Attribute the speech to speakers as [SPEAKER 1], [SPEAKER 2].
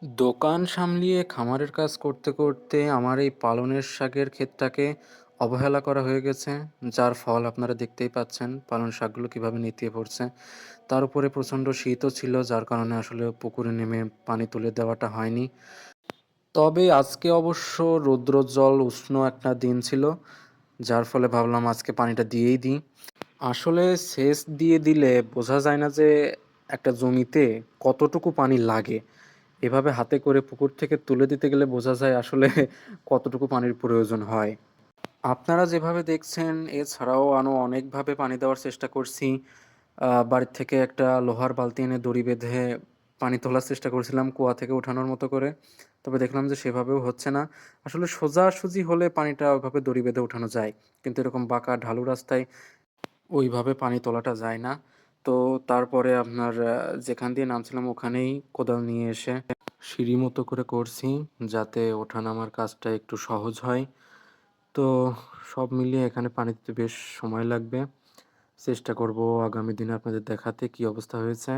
[SPEAKER 1] দোকান সামলিয়ে খামারের কাজ করতে, করতে আমার এই পালনের শাকের ক্ষেতটাকে অবহেলা করা হয়ে গেছে। যার ফল আপনারা দেখতেই পাচ্ছেন, পালং শাকগুলো কিভাবে নেতিয়ে পড়ছে। তার উপরে প্রচণ্ড শীতও ছিল, যার কারণে আসলে পুকুরে নেমে পানি তুলে দেওয়াটা হয়নি। তবে আজকে অবশ্য রৌদ্রোজ্জ্বল উষ্ণ একটা দিন ছিল, যার ফলে ভাবলাম আজকে পানিটা দিয়েই দিই। আসলে সেচ দিয়ে দিলে বোঝা যায় না যে একটা জমিতে কতটুকু পানি লাগে। এভাবে হাতে করে পুকুর থেকে তুলে দিতে গেলে বোঝা যায় আসলে কতটুকু পানির প্রয়োজন হয়। আপনারা যেভাবে দেখছেন এছাড়াও আরও অনেকভাবে পানি দেওয়ার চেষ্টা করছি। বাড়ির থেকে একটা লোহার বালতি এনে দড়ি বেঁধে পানি তোলার চেষ্টা করছিলাম কুয়া থেকে ওঠানোর মতো করে। তবে দেখলাম যে সেভাবেও হচ্ছে না। আসলে সোজাসুজি হলে পানিটা ওইভাবে দড়ি বেঁধে ওঠানো যায়। কিন্তু এরকম বাঁকা ঢালু রাস্তায় ওইভাবে পানি তোলাটা যায় না। তো তারপরে আপনার যেখান দিয়ে নামছিলাম ওখানেই কোদাল নিয়ে এসে সিঁড়ি মতো করে করছি, যাতে ওঠা-নামার কাজটা একটু সহজ হয়। তো সব মিলিয়ে এখানে পানি দিতে বেশ সময় লাগবে। চেষ্টা করব আগামী দিনে আপনাদের দেখাতে কী অবস্থা হয়েছে।